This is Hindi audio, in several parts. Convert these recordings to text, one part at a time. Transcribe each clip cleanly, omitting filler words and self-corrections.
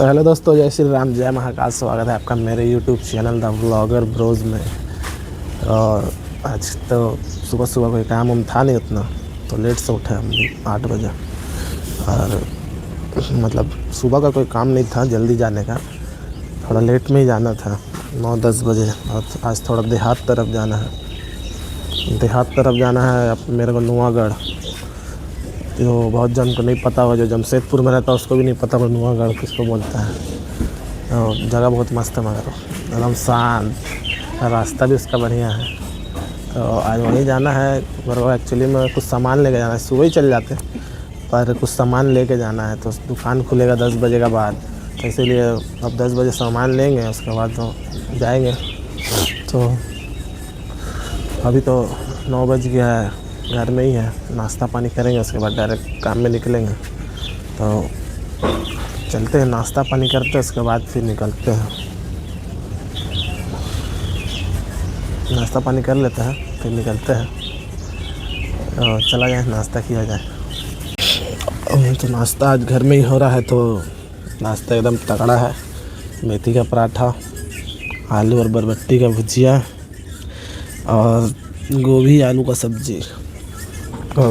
तो हेलो दोस्तों, जय श्री राम, जय महाकाल। स्वागत है आपका मेरे YouTube channel the vlogger bros में। और आज तो सुबह सुबह कोई काम वाम था नहीं उतना, तो लेट से उठे हम 8 बजे। और मतलब सुबह का कोई काम नहीं था जल्दी जाने का, थोड़ा लेट में ही जाना था 9-10 बजे। और आज थोड़ा देहात तरफ जाना है। देहात तरफ जाना है अब मेरे को नुआगढ़। जो बहुत जन को नहीं पता होगा, जो जमशेदपुर में रहता है उसको भी नहीं पता होगा नुआगढ़ किसको बोलता है। तो जगह बहुत मस्त है, मगर एकदम शांत, रास्ता भी उसका बढ़िया है। तो आज वहीं जाना है। मेरे को एक्चुअली में कुछ सामान लेके जाना है। सुबह ही चल जाते हैं, पर कुछ सामान लेके जाना है। तो दुकान खुलेगा 10 बजे के बाद, तो इसीलिए अब 10 बजे सामान लेंगे, उसके बाद तो जाएंगे। तो अभी तो 9 बज गया है, घर में ही है। नाश्ता पानी करेंगे, उसके बाद डायरेक्ट काम में निकलेंगे। तो चलते हैं, नाश्ता पानी करते हैं, उसके बाद फिर निकलते हैं। नाश्ता पानी कर लेते हैं फिर निकलते हैं। तो चला जाए, नाश्ता किया जाए। तो नाश्ता आज घर में ही हो रहा है, तो नाश्ता एकदम तगड़ा है। मेथी का पराठा, आलू और बरबट्टी का भुजिया और गोभी आलू का सब्जी। तो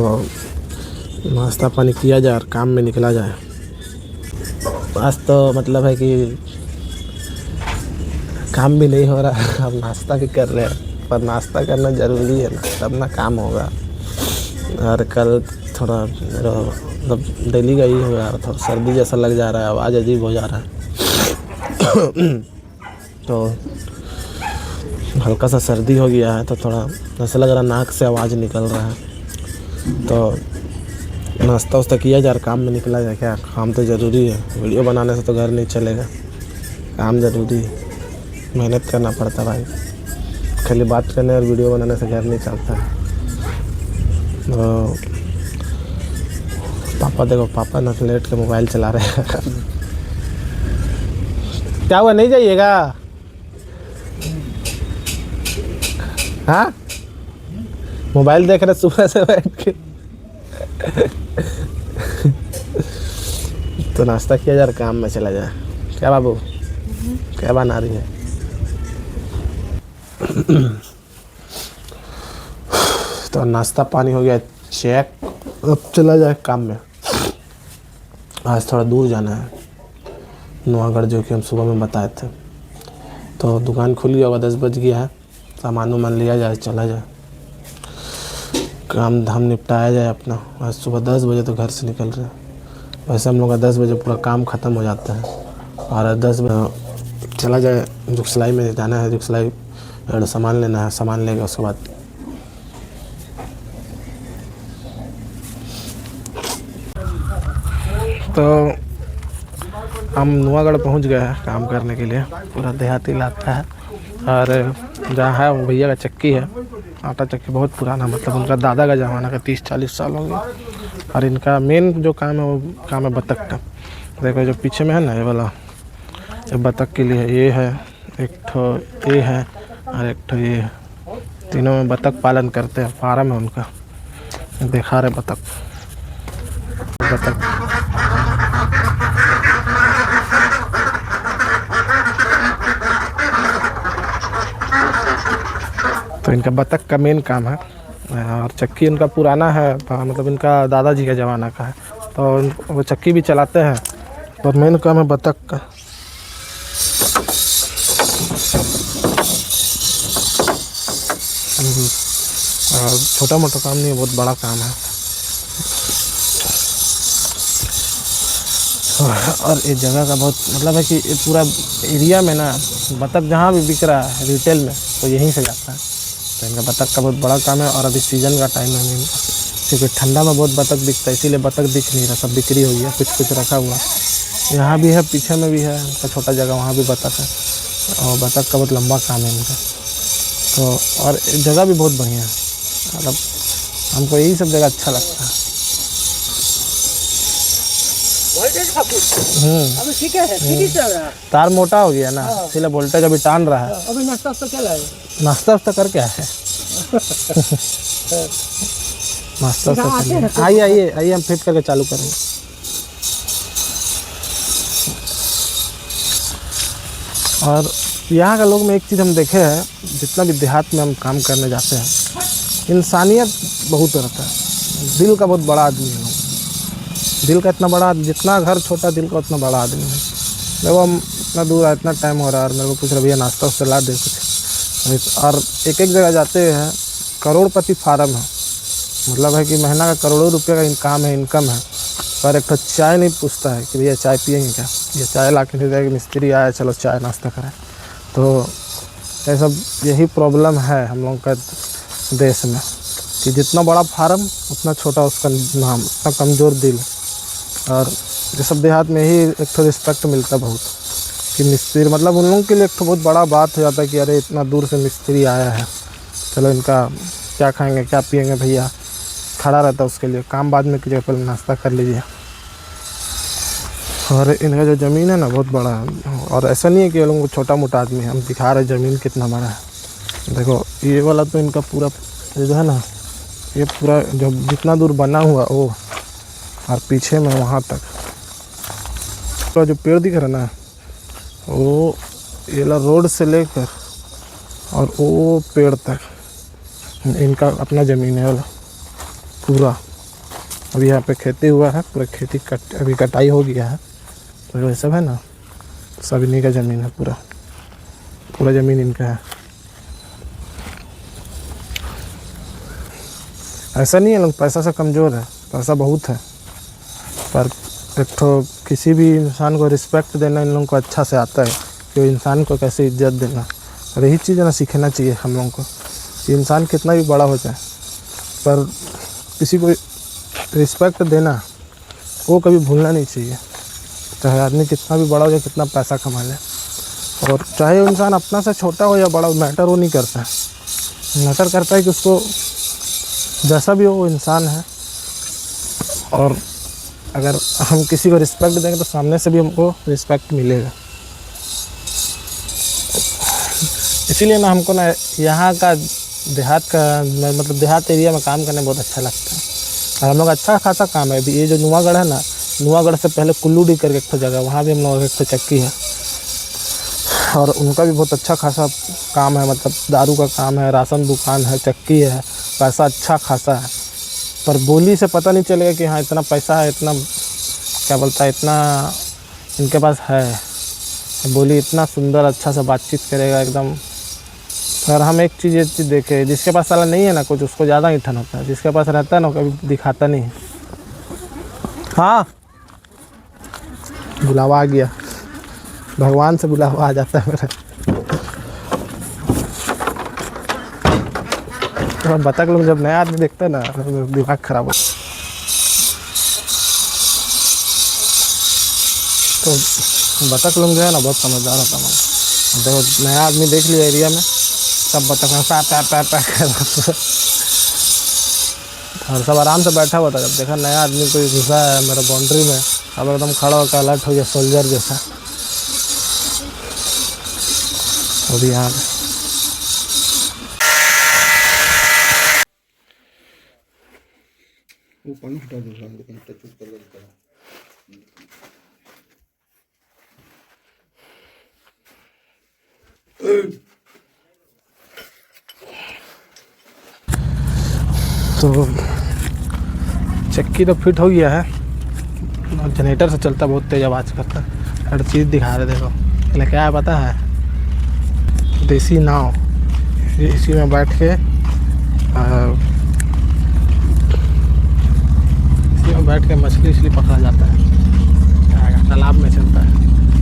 नाश्ता पानी किया जाए और काम में निकला जाए। आज तो मतलब है कि काम भी नहीं हो रहा है, अब नाश्ता भी कर रहे हैं, पर नाश्ता करना ज़रूरी है ना, तब ना काम होगा। और कल थोड़ा मतलब डेली का ही हो रहा है, थोड़ा सर्दी जैसा लग जा रहा है, आवाज़ अजीब हो जा रहा है। तो हल्का सा सर्दी हो गया है, तो थोड़ा ऐसा लग रहा है नाक से आवाज़ निकल रहा है। तो नाश्ता वास्ता किया जाए, काम में निकला जाए। क्या काम तो ज़रूरी है, वीडियो बनाने से तो घर नहीं चलेगा, काम ज़रूरी है, मेहनत करना पड़ता भाई। खाली बात करने और वीडियो बनाने से घर नहीं चलता है। तो पापा देखो, पापा ना लेट के मोबाइल चला रहे हैं। क्या हुआ, नहीं जाइएगा? हाँ, मोबाइल देख रहे सुबह से बैठ के। तो नाश्ता किया जाए, काम में चला जाए। क्या बाबू, क्या बना रही है? तो नाश्ता पानी हो गया चेक, अब चला जाए काम में। आज थोड़ा दूर जाना है, नुआगढ़, जो कि हम सुबह में बताए थे। तो दुकान खुल गया होगा, 10 बज गया है। सामान वामान लिया जाए, चला जाए, काम धाम निपटाया जाए अपना। आज सुबह 10 बजे तो घर से निकल रहे हैं। वैसे हम लोग का 10 बजे पूरा काम ख़त्म हो जाता है। और 10 बजे चला जाए, जुगसलाई में जाना है। जुगसलाई सामान लेना है, सामान लेगा उसके बाद तो हम नुआगढ़ पहुंच गए हैं काम करने के लिए। पूरा देहाती इलाका है, और जहाँ है वो भैया का चक्की है, आटा चक्की, बहुत पुराना, मतलब उनका दादा का ज़माना का, 30-40 साल हो गया। और इनका मेन जो काम है वो काम है बतख का। देखो जो पीछे में है ना, ये वाला, ये बतख के लिए ये है, एक ठो ये है और एक ठो ये है। तीनों में बतख पालन करते हैं, फार्म है उनका। दिखा रहे बतख। तो इनका बतख का मेन काम है। और चक्की इनका पुराना है, मतलब इनका दादाजी का ज़माना का है, तो वो चक्की भी चलाते हैं। और मेन काम है बतख का। और छोटा मोटा काम नहीं है, बहुत बड़ा काम है। और इस जगह का बहुत मतलब है कि पूरा एरिया में ना बतख जहाँ भी बिक रहा है रिटेल में, तो यहीं से जाता है। तो इनका बतख का बहुत बड़ा काम है। और अभी सीज़न का टाइम है, क्योंकि ठंडा में बहुत बतख बिकता है, इसीलिए बतख दिख नहीं रहा, सब बिक्री हो गया, कुछ रखा हुआ। यहाँ भी है, पीछे में भी है उनका छोटा जगह, वहाँ भी बतख है। और बतख का बहुत लंबा काम है इनका। तो और जगह भी बहुत बढ़िया है, मतलब हमको यही सब जगह अच्छा लगता है। अभी ठीक है, ठीक ही चल रहा है। तार मोटा हो गया ना, इसलिए वोल्टेज अभी टान रहा है। अभी नाश्ता तो क्या लाए? नाश्ता वास्ता कर क्या है? नाश्ता वास्ता आइए आइए आइए, हम फिट करके चालू करेंगे। और यहाँ का लोग में एक चीज़ हम देखे हैं, जितना भी देहात में हम काम करने जाते हैं, इंसानियत बहुत रहता है। दिल का बहुत बड़ा आदमी है लोग। दिल का इतना बड़ा, जितना घर छोटा दिल का उतना बड़ा आदमी है। देखो हम इतना दूर आए, इतना टाइम हो रहा है और मेरे को पूछ रहे भैया नाश्ता वास्ता ला दे कुछ। और एक एक जगह जाते हैं, करोड़पति फार्म है, मतलब है कि महीना का करोड़ों रुपये का इनकम है। पर एक तो चाय नहीं पूछता है कि भैया चाय पिएंगे क्या, ये चाय ला के दे देगा कि मिस्त्री आया चलो चाय नाश्ता करें। तो ये सब यही प्रॉब्लम है हम लोग का देश में, कि जितना बड़ा फार्म उतना छोटा उसका नाम, उतना कमज़ोर दिल। और ये सब देहात में ही एक तो रिस्पेक्ट मिलता है बहुत, कि मिस्त्री मतलब उन लोगों के लिए एक तो बहुत बड़ा बात हो जाता है कि अरे इतना दूर से मिस्त्री आया है, चलो इनका क्या खाएंगे क्या पिएंगे भैया, खड़ा रहता है उसके लिए। काम बाद में कीजिए, पहले नाश्ता कर लीजिए। और इनका जो ज़मीन है ना बहुत बड़ा है, और ऐसा नहीं है कि ये लोगों को छोटा मोटा आदमी है, हम दिखा रहे ज़मीन कितना बड़ा है। देखो ये वाला तो इनका पूरा जो है ना, ये पूरा जो जितना दूर बना हुआ वो, और पीछे में वहाँ तक तो जो पेड़ दिख रहा है ना, वो ये ला रोड से लेकर और वो पेड़ तक इनका अपना ज़मीन है वाला पूरा। अभी यहाँ पे खेती हुआ है, पूरा खेती अभी कटाई हो गया है, तो ये सब है ना, सब इन्हीं का ज़मीन है, पूरा ज़मीन इनका है। ऐसा नहीं है लोग पैसा से कमज़ोर है, पैसा बहुत है, पर एक तो किसी भी इंसान को रिस्पेक्ट देना इन लोगों को अच्छा से आता है, कि इंसान को कैसे इज्जत देना। और यही चीज़ ना सीखना चाहिए हम लोगों को, कि इंसान कितना भी बड़ा हो जाए पर किसी को रिस्पेक्ट देना वो कभी भूलना नहीं चाहिए, चाहे आदमी कितना भी बड़ा हो जाए, कितना पैसा कमा ले। और चाहे इंसान अपना से छोटा हो या बड़ा, मैटर वो नहीं करता है। मैटर करता है कि उसको जैसा भी हो वो इंसान है, और अगर हम किसी को रिस्पेक्ट देंगे तो सामने से भी हमको रिस्पेक्ट मिलेगा। इसीलिए ना हमको ना यहाँ का देहात का मतलब देहात एरिया में काम करने बहुत अच्छा लगता है। और हम लोग अच्छा खासा काम है। अभी ये जो नुआगढ़ है ना, नुआगढ़ से पहले कुल्लूडी करके एक जगह, वहाँ भी हम लोग एक चक्की है, और उनका भी बहुत अच्छा खासा काम है, मतलब दारू का काम है, राशन दुकान है, चक्की है, पैसा अच्छा खासा है। पर बोली से पता नहीं चलेगा कि हाँ इतना पैसा है, इतना क्या बोलता है, इतना इनके पास है। बोली इतना सुंदर अच्छा से बातचीत करेगा एकदम। और हम एक चीज़ देखे, जिसके पास साला नहीं है ना कुछ, उसको ज़्यादा ईंधन होता है, जिसके पास रहता है ना कभी दिखाता नहीं है। हाँ बुलावा आ गया, भगवान से बुलावा आ जाता है मेरा। तो बतख लोग जब नया आदमी देखता है ना, दिमाग खराब होता है। तो बतख लोग जो है ना बहुत समझदार होता है। देखो नया आदमी देख लिया एरिया में, सब बतख में पै कर रहा, और सब आराम से बैठा हुआ था। जब देखा नया आदमी कोई घुसा है मेरा बाउंड्री में, अब एकदम खड़ा होकर अलर्ट हो गया, सोल्जर जैसा। और यहाँ वो पानी हटा दो, लेकिन टच कर लेता है। तो चक्की तो फिट हो गया है, और जनरेटर से चलता, बहुत तेज़ आवाज़ करता है। हर चीज़ दिखा रहे देखो। पहले क्या है पता है, देसी नाव, इसी में बैठ के इसी में बैठ के मछली उछली पकड़ा जाता है, तालाब में चलता है।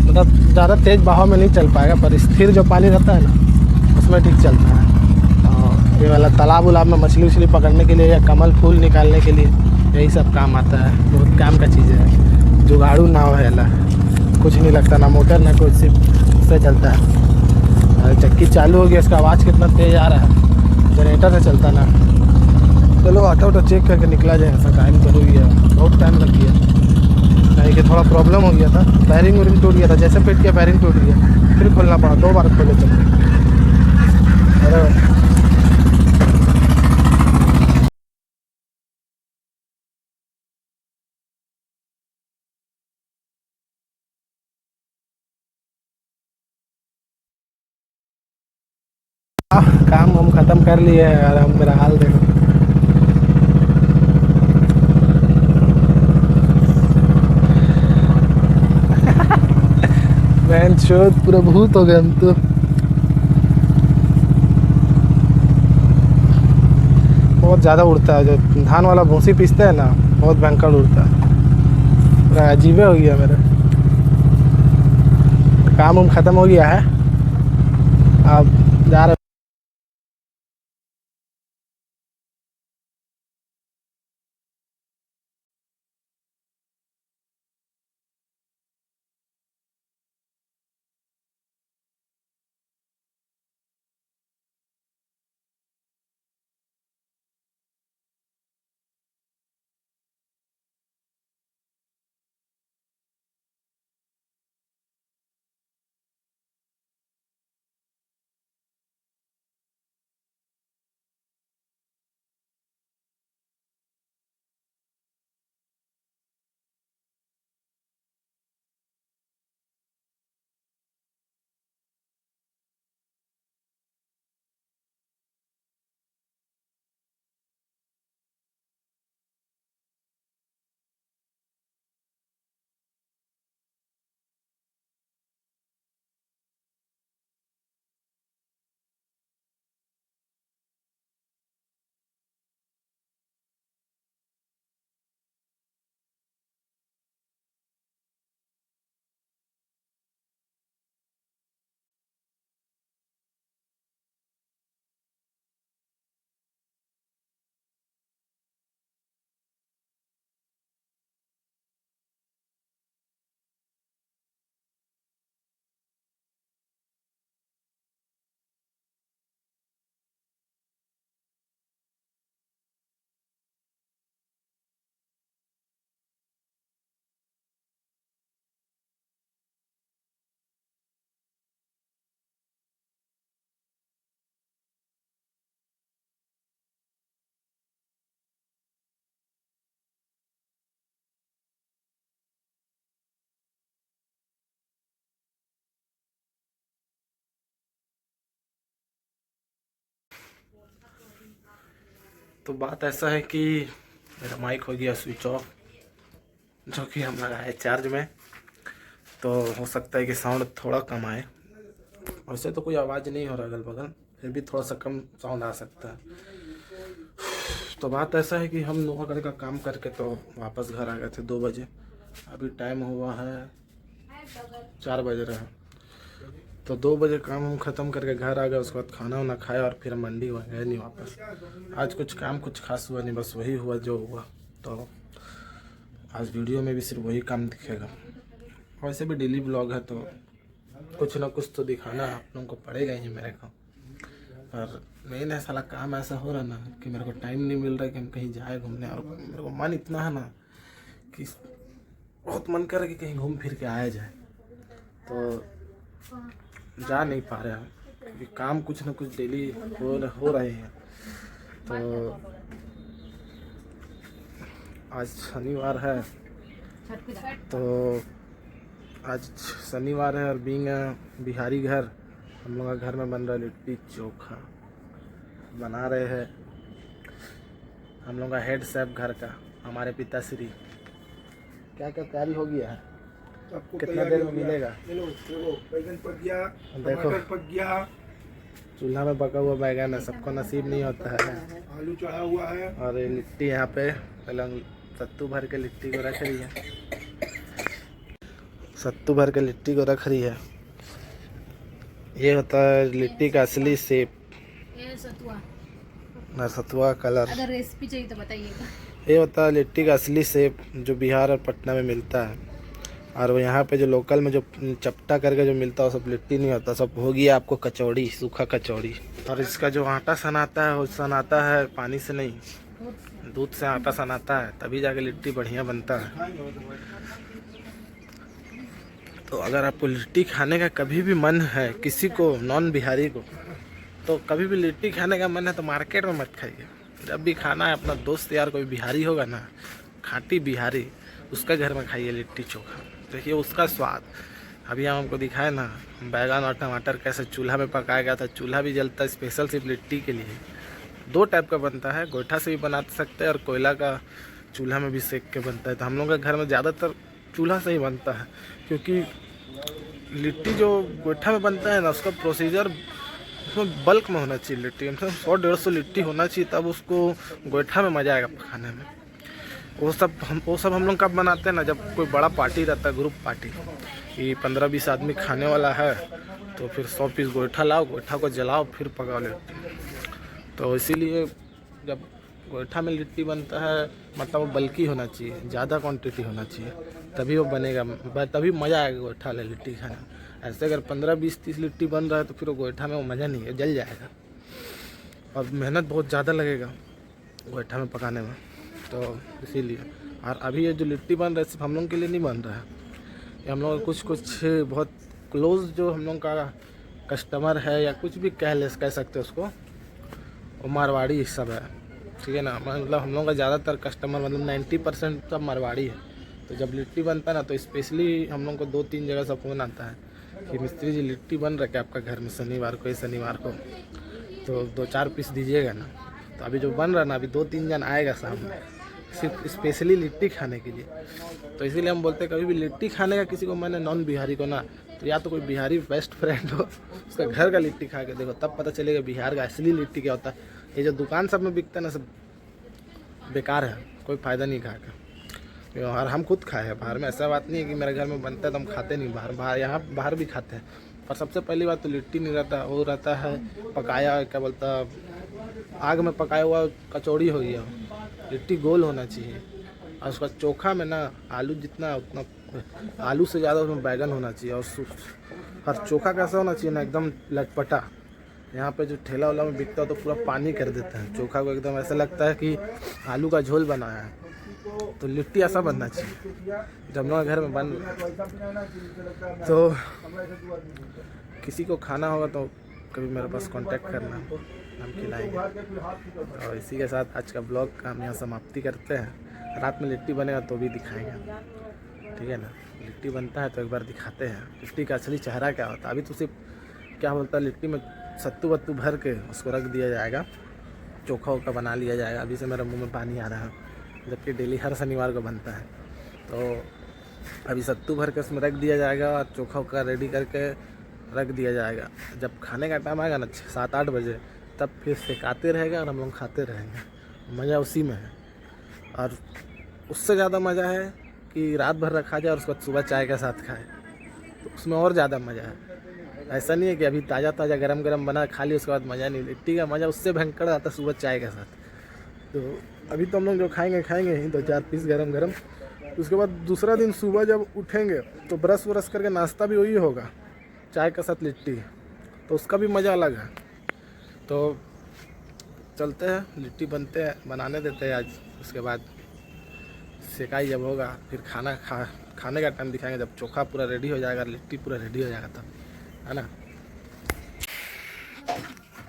मतलब ज़्यादा तेज़ बहाव में नहीं चल पाएगा, पर स्थिर जो पानी रहता है ना उसमें ठीक चलता है। और ये वाला तालाब उलाब में मछली उछली पकड़ने के लिए या कमल फूल निकालने के लिए यही सब काम आता है। बहुत काम का चीज़ है। जुगाड़ू नाव है ला, कुछ नहीं लगता, ना मोटर ना कुछ, सिर्फ उससे चलता है। और चक्की चालू हो गया, इसका आवाज़ कितना तेज़ आ रहा है, जनरेटर से चलता ना। चलो आटा उटा चेक करके निकला जाए, ऐसा टाइम तो हो गया, बहुत टाइम लग गया। नहीं कि थोड़ा प्रॉब्लम हो गया था, बैरिंग वैरिंग टूट गया था, जैसे फिट किया बैरिंग टूट गया, फिर खोलना पड़ा, 2 बार खोले चक्की। अरे काम हम ख़त्म कर लिए हैं यार। हम मेरा हाल देखो। मैं चोद पूरा भूत हो गया हम तो। बहुत ज़्यादा उड़ता है, जो धान वाला भूसी पीसते हैं ना, बहुत भयंकर उड़ता है। पूरा अजीबे हो गया मेरा। काम हम ख़त्म हो गया है, अब जा रहे। तो बात ऐसा है कि मेरा माइक हो गया स्विच ऑफ, जो कि हम लगाए चार्ज में। तो हो सकता है कि साउंड थोड़ा कम आए। वैसे तो कोई आवाज़ नहीं हो रहा अगल बगल, फिर भी थोड़ा सा कम साउंड आ सकता है। तो बात ऐसा है कि हम लोहागढ़ का काम करके तो वापस घर आ गए थे 2 बजे। अभी टाइम हुआ है 4 बज रहा है। तो 2 बजे काम हम ख़त्म करके घर आ गए। उसके बाद खाना वाना खाया और फिर मंडी गए नहीं वापस। आज कुछ काम कुछ खास हुआ नहीं, बस वही हुआ जो हुआ। तो आज वीडियो में भी सिर्फ वही काम दिखेगा। वैसे भी डेली ब्लॉग है तो कुछ ना कुछ तो दिखाना आप लोगों को पड़ेगा ही मेरे को। पर मेन है साला काम ऐसा हो रहा ना कि मेरे को टाइम नहीं मिल रहा है कि हम कहीं जाए घूमने। और मेरे को मन इतना है ना कि बहुत मन कर रहा है कि कहीं घूम फिर के आया जाए, तो जा नहीं पा रहे हैं क्योंकि काम कुछ ना कुछ डेली हो रहे हैं। तो आज शनिवार है, तो आज शनिवार है और बीइंग बिहारी घर, हम लोग का घर में बन रहा है लिट्टी चोखा बना रहे हैं। हम लोग का हेड शेफ घर का, हमारे पिताश्री। क्या क्या तैयारी हो गया है? कितना देर में मिलेगा? बैगन पक गया, देखो टमाटर पक गया, चूल्हा में पका हुआ बैगन है, सबको नसीब नहीं होता है। आलू चढ़ा हुआ है। और ये लिट्टी यहाँ पे पहले सत्तू भर के लिट्टी को रख रही है। सत्तू भर के लिट्टी को रख रही है। ये होता है लिट्टी का असली शेप। ये सतुआ। सतुआ कलर। अगर रेसिपी चाहिए तो बताइएगा। ये होता है लिट्टी का असली शेप जो बिहार और पटना में मिलता है। और वो यहाँ पे जो लोकल में जो चपटा करके जो मिलता है वो सब लिट्टी नहीं होता, सब हो गया आपको कचौड़ी, सूखा कचौड़ी। और इसका जो आटा सनाता है वो सनाता है पानी से नहीं, दूध से आटा सनाता है, तभी जाके लिट्टी बढ़िया बनता है। तो अगर आपको लिट्टी खाने का कभी भी मन है, किसी को नॉन बिहारी को, तो कभी भी लिट्टी खाने का मन है तो मार्केट में मत खाइए। जब भी खाना है अपना दोस्त यार कोई बिहारी होगा ना, खाटी बिहारी, उसका घर में खाइए लिट्टी चोखा। देखिए उसका स्वाद अभी हम हमको दिखाए ना बैगन और टमाटर कैसे चूल्हा में पकाया गया था। चूल्हा भी जलता है स्पेशल सिर्फ लिट्टी के लिए। 2 टाइप का बनता है, गोईठा से भी बना सकते हैं और कोयला का चूल्हा में भी सेक के बनता है। तो हम लोग के घर में ज़्यादातर चूल्हा से ही बनता है, क्योंकि लिट्टी जो गोईठा में बनता है ना उसका प्रोसीजर उसमें बल्क में होना चाहिए। लिट्टी कम से कम 100-150 लिट्टी होना चाहिए, तब उसको गोईठा में मज़ा आएगा पकाने में। वो सब हम लोग कब बनाते हैं ना, जब कोई बड़ा पार्टी रहता है, ग्रुप पार्टी कि 15-20 आदमी खाने वाला है, तो फिर 100 पीस गोईठा लाओ, गोईठा को जलाओ, फिर पकाओ लिट्टी। तो इसीलिए जब गोईठा में लिट्टी बनता है मतलब वो बल्कि होना चाहिए, ज़्यादा क्वांटिटी होना चाहिए, तभी वो बनेगा, तभी मज़ा आएगा गोईठा वाला लिट्टी खाने। ऐसे अगर 15-20-30 लिट्टी बन रहा है तो फिर वो गोईठा में वो मज़ा नहीं है, जल जाएगा और मेहनत बहुत ज़्यादा लगेगा गोईठा में पकाने में। तो इसीलिए, और अभी ये जो लिट्टी बन रहा है सिर्फ हम लोग के लिए नहीं बन रहा है, ये हम लोग कुछ बहुत क्लोज जो हम लोग का कस्टमर है या कुछ भी कह सकते हैं उसको, वो मारवाड़ी सब है, ठीक है ना। मतलब हम लोग का ज़्यादातर कस्टमर मतलब 90% सब मारवाड़ी है। तो जब लिट्टी बनता है ना तो स्पेशली हम लोग को 2-3 जगह से फ़ोन आता है कि मिस्त्री जी लिट्टी बन रहा है क्या आपका घर में शनिवार को, तो 2-4 पीस दीजिएगा ना। तो अभी जो बन रहा है ना, अभी 2-3 जन आएगा सामने सिर्फ स्पेशली लिट्टी खाने के लिए। तो इसीलिए हम बोलते हैं कभी भी लिट्टी खाने का किसी को, मैंने नॉन बिहारी को ना, तो या तो कोई बिहारी बेस्ट फ्रेंड हो, उसका घर का लिट्टी खा के देखो, तब पता चलेगा बिहार का असली लिट्टी क्या होता है। ये जो दुकान सब में बिकता है ना, सब बेकार है, कोई फ़ायदा नहीं खा के। और हम खुद खाए हैं बाहर में, ऐसा बात नहीं है कि मेरे घर में बनता है तो हम खाते नहीं, बाहर भी खाते हैं। पर सबसे पहली बात तो लिट्टी नहीं रहता, वो रहता है पकाया, क्या बोलता, आग में पकाया हुआ कचौड़ी हो गया। लिट्टी गोल होना चाहिए और उसका चोखा में ना आलू जितना उतना, आलू से ज़्यादा उसमें बैगन होना चाहिए। और चोखा कैसा होना चाहिए ना, एकदम लटपटा। यहाँ पे जो ठेला वाला में बिकता है तो पूरा पानी कर देते हैं चोखा को, एकदम ऐसा लगता है कि आलू का झोल बनाया है। तो लिट्टी ऐसा बनना चाहिए जब लोग घर में बन। तो किसी को खाना होगा तो कभी मेरे पास कांटेक्ट करना, हम खिलाएंगे। और इसी के साथ आज का ब्लॉग का हम यहाँ समाप्ति करते हैं। रात में लिट्टी बनेगा तो भी दिखाएंगे, ठीक है ना। लिट्टी बनता है तो एक बार दिखाते हैं लिट्टी का असली चेहरा क्या होता है। अभी तो सिर्फ क्या बोलता है, लिट्टी में सत्तू वत्तू भर के उसको रख दिया जाएगा, चोखा वोखा बना लिया जाएगा। अभी से मेरे मुंह में पानी आ रहा है, जबकि डेली हर शनिवार को बनता है। तो अभी सत्तू भर के उसमें रख दिया जाएगा और चोखा वोखा रेडी करके रख दिया जाएगा। जब खाने का टाइम आएगा ना 7-8 बजे, तब फिर सेकाते रहेगा और हम लोग खाते रहेंगे। मज़ा उसी में है। और उससे ज़्यादा मज़ा है कि रात भर रखा जाए और उसके बाद सुबह चाय के साथ खाए, तो उसमें और ज़्यादा मज़ा है। ऐसा नहीं है कि अभी ताज़ा गरम गरम बना खा लिया उसके बाद मज़ा नहीं। लिट्टी का मज़ा उससे भयंकर आता है सुबह चाय के साथ। तो अभी तो हम लोग जो खाएंगे ही 2-4 पीस गरम। उसके बाद दूसरा दिन सुबह जब उठेंगे तो ब्रश व्रश करके नाश्ता भी वही होगा, चाय के साथ लिट्टी, तो उसका भी मज़ा अलग है। तो चलते हैं, लिट्टी बनाने देते हैं आज। उसके बाद सेकाई जब होगा फिर खाने का टाइम दिखाएंगे, जब चोखा पूरा रेडी हो जाएगा, लिट्टी पूरा रेडी हो जाएगा, तब है ना।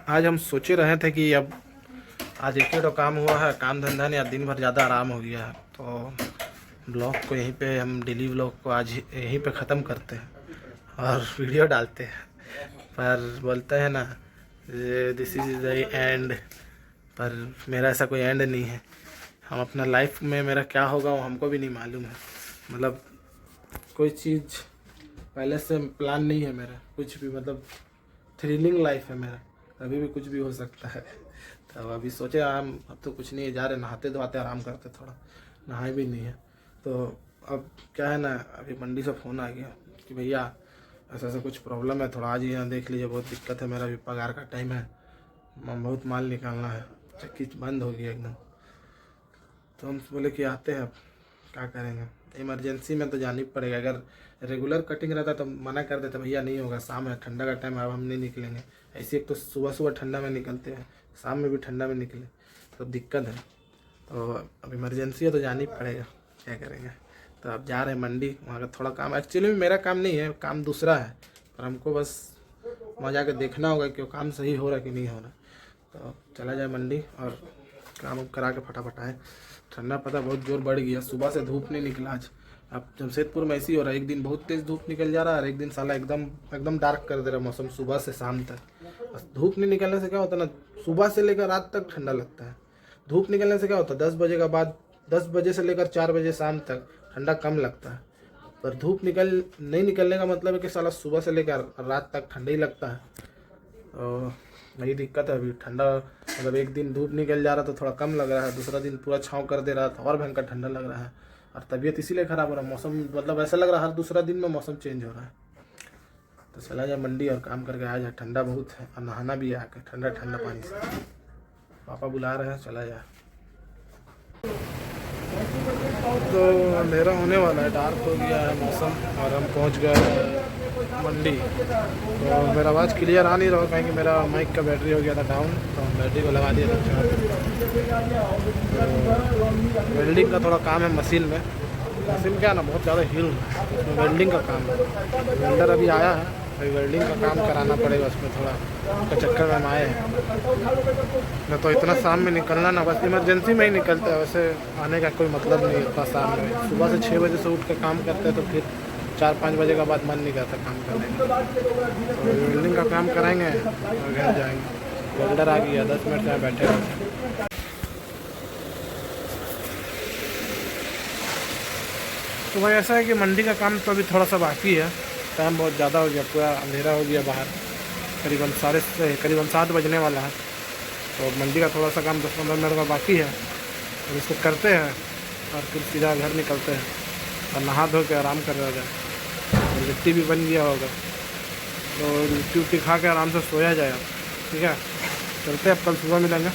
आज हम सोचे रहे थे कि अब आज एक ही तो काम हुआ है, काम धंधा नहीं, आज दिन भर ज़्यादा आराम हो गया है। तो ब्लॉग को यहीं पे हम डेली ब्लॉग को आज यहीं पे ख़त्म करते हैं और वीडियो डालते हैं। पर बोलते हैं ना दिस इज़ द एंड, पर मेरा ऐसा कोई एंड नहीं है। हम अपना लाइफ में मेरा क्या होगा वो हमको भी नहीं मालूम है। मतलब कोई चीज़ पहले से प्लान नहीं है मेरा, कुछ भी, मतलब थ्रिलिंग लाइफ है मेरा, कभी भी कुछ भी हो सकता है। तो अभी सोचे हम अब तो कुछ नहीं है, जा रहे नहाते धोते आराम करते, थोड़ा नहाए भी नहीं है। तो अब क्या है ना, अभी मंडी से फ़ोन आ गया कि भैया ऐसा कुछ प्रॉब्लम है, थोड़ा आज ही यहाँ देख लीजिए, बहुत दिक्कत है, मेरा भी पगार का टाइम है, बहुत माल निकालना है, चक्की बंद हो गई एकदम। तो हम बोले कि आते हैं, अब क्या करेंगे, इमरजेंसी में तो जाना ही पड़ेगा। अगर रेगुलर कटिंग रहता तो मना कर देते, भैया नहीं होगा, शाम है, ठंडा का टाइम है, अब हम नहीं निकलेंगे। ऐसे एक तो सुबह ठंडा में निकलते हैं, शाम में भी ठंडा में निकले तो दिक्कत है। तो अब इमरजेंसी है तो जाना ही पड़ेगा, क्या करेंगे। तो अब जा रहे हैं मंडी, वहाँ का थोड़ा काम, एक्चुअली मेरा काम नहीं है, काम दूसरा है, पर हमको बस वहाँ जाकर देखना होगा कि वो काम सही हो रहा है कि नहीं हो रहा। तो चला जाए मंडी और काम करा के फटाफट आए। ठंडा पता बहुत जोर बढ़ गया। सुबह से धूप नहीं निकला आज। अब जमशेदपुर में ऐसी हो रहा है, एक दिन बहुत तेज़ धूप निकल जा रहा है और एक दिन साला एकदम एकदम डार्क कर दे रहा है मौसम सुबह से शाम तक। बस धूप नहीं निकलने से क्या होता है ना, सुबह से लेकर रात तक ठंडा लगता है। धूप निकलने से क्या होता है 10 बजे के बाद, 10 बजे से लेकर 4 बजे शाम तक ठंडा कम लगता है। पर धूप नहीं निकलने का मतलब है कि साला सुबह से लेकर रात तक ठंडा ही लगता है। और यही दिक्कत है अभी। ठंडा मतलब एक दिन धूप निकल जा रहा तो थोड़ा कम लग रहा है, दूसरा दिन पूरा छाँव कर दे रहा था और भयंकर ठंडा लग रहा है। और तबीयत इसीलिए ख़राब हो रहा है, मौसम मतलब ऐसा लग रहा है हर दूसरा दिन में मौसम चेंज हो रहा है। तो चला जाए मंडी और काम करके आ जाए, ठंडा बहुत है और नहाना भी है आकर ठंडा ठंडा पानी से। पापा बुला रहे हैं, चला जाए। तो अंधेरा होने वाला है, डार्क हो गया है मौसम और हम पहुंच गए मंडी। तो मेरा आवाज़ क्लियर आ नहीं रहा कहीं कि मेरा माइक का बैटरी हो गया था डाउन, तो हम बैटरी को लगा दिया था चार्ज। तो वेल्डिंग का थोड़ा काम है मशीन में। मशीन क्या ना बहुत ज़्यादा हिल रहा है, उसमें वेल्डिंग का काम है। वेल्डर अभी आया है, अभी वेल्डिंग का काम कराना पड़ेगा उसमें, थोड़ा उसका चक्कर में हम आए हैं। न तो इतना शाम में निकलना ना, बस इमरजेंसी में ही निकलते हैं, वैसे आने का कोई मतलब नहीं इतना शाम में। सुबह से 6 बजे से उठ कर काम करते हैं तो फिर 4-5 बजे के बाद मन नहीं करता काम करने का। तो वेल्डिंग का काम कराएंगे और घर जाएंगे। वेल्डर आ गया, 10 मिनट में बैठे रहते। तो भाई ऐसा है कि मंडी का काम तो अभी थोड़ा सा बाकी है, टाइम बहुत ज़्यादा हो गया, पूरा अंधेरा हो गया बाहर, करीबन 7 बजने वाला है। तो मंडी का थोड़ा सा काम 10-15 मिनट का बाकी है, और इसको करते हैं और फिर सीधा घर निकलते हैं और नहा धो के आराम कर रहा जाए। लिट्टी भी बन गया होगा तो लिट्टी उट्टी खा के आराम से सोया जाए। ठीक है, चलते हैं, अब कल सुबह मिलेंगे।